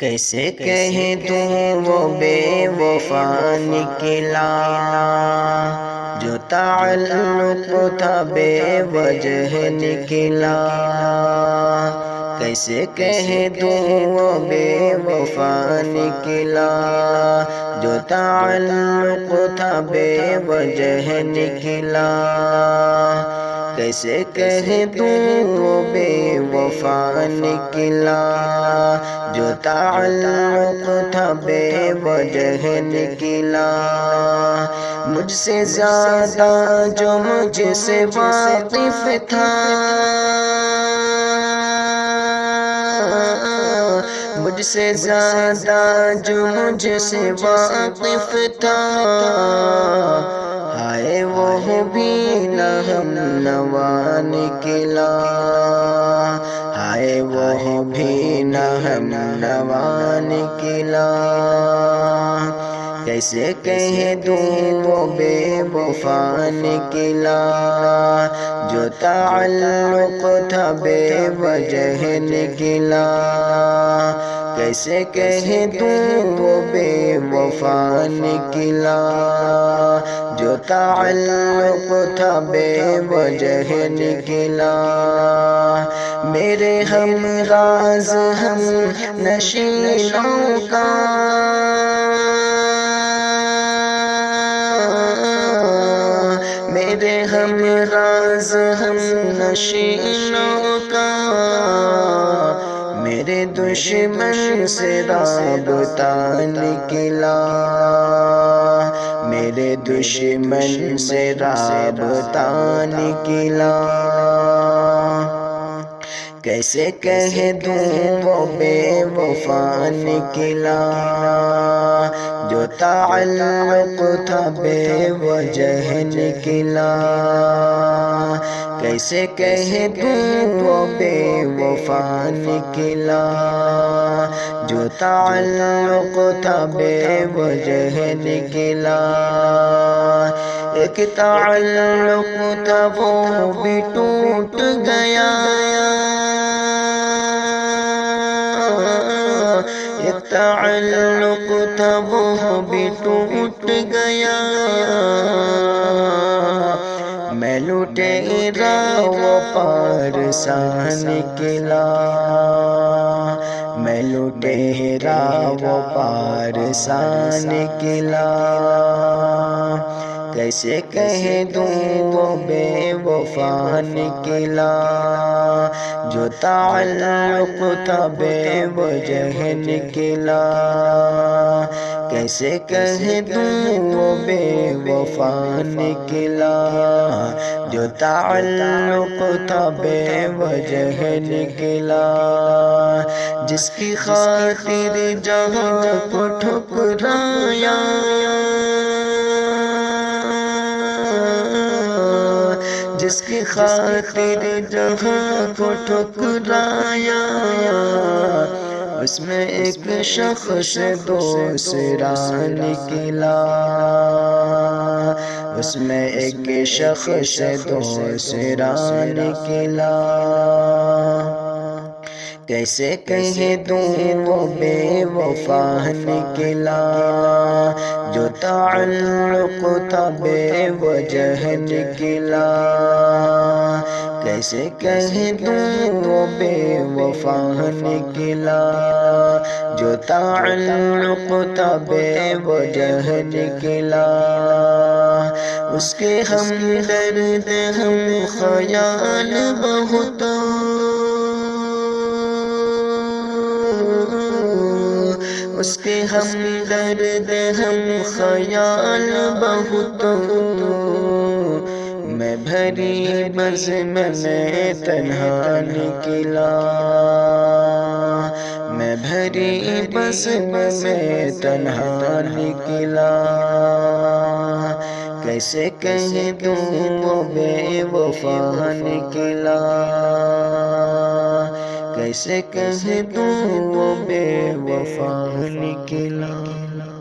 کیسے کہہ دوں وہ بے وفا نکلا، جو تعلق تھا بے وجہ نکلا۔ کیسے کہہ دوں وہ بے وفا نکلا، جو تعلق تھا بے وجہ نکلا۔ کیسے کہہ دوں وہ بے وفا نکلا، جو تعلق تھا بے وجہ نکلا۔ مجھ سے زیادہ جو مجھ سے واقف تھا، مجھ سے زیادہ جو مجھ سے واقف تھا، ہائے وہ بھی نہ ہم نوا نکلا، ہائے وہ بھی نہ ہم نوا نکلا۔ کیسے کہہ دوں وہ بے وفا نکلا، جو تعلق تھا بے وجہ نکلا۔ کیسے کہہ دوں وہ بے وفا نکلا، جو تعلق تھا بے وجہ نکلا۔ میرے ہم راز ہم نشینوں کا، میرے ہم راز ہم نشینوں کا، میرے دشمن سے رابطہ نکلا، میرے دشمن سے رابطہ نکلا۔ کیسے کہہ دوں وہ بے وفا نکلا، جو تعلق تھا بے وجہ نکلا۔ کیسے کہہ دوں وہ بے وفا نکلا، جو تعلق تھا بے وجہ نکلا۔ ایک تعلق تھا وہ بھی ٹوٹ گیا، ایک تعلق تھا وہ بھی ٹوٹ گیا۔ میں لٹیرا وہ پارسا نکلا، میں لٹیرا وہ پارسا نکلا۔ کیسے کہہ دوں وہ بے وفا نکلا، جو تعلق تھا بے وجہ نکلا۔ کیسے کہہ دوں وہ بے وفا نکلا، جو تعلق تھا بے وجہ نکلا۔ جس کی خاطر جہاں کو ٹھکرایا، جس کی خاطر جہاں کو ٹھکرایا، اس میں ایک شخص دوسرا نکلا، اس میں ایک شخص دوسرا نکلا۔ کیسے کہہ دوں وہ بے وفا نکلا، جو تعلق تھا بے وجہ نکلا۔ کیسے کہہ دوں وہ بے وفا نکلا، جو تعلق تھا بے وجہ نکلا۔ اس کے ہمدرد ہم خیال بہت، اس کے ہمدرد ہم خیال بہت۔ میں بھری بزم میں تنہا نکلا، میں بھری بزم میں تنہا نکلا۔ کیسے کہہ دوں وہ بے وفا نکلا، کیسے کہہ دوں وہ بے وفا نکلا۔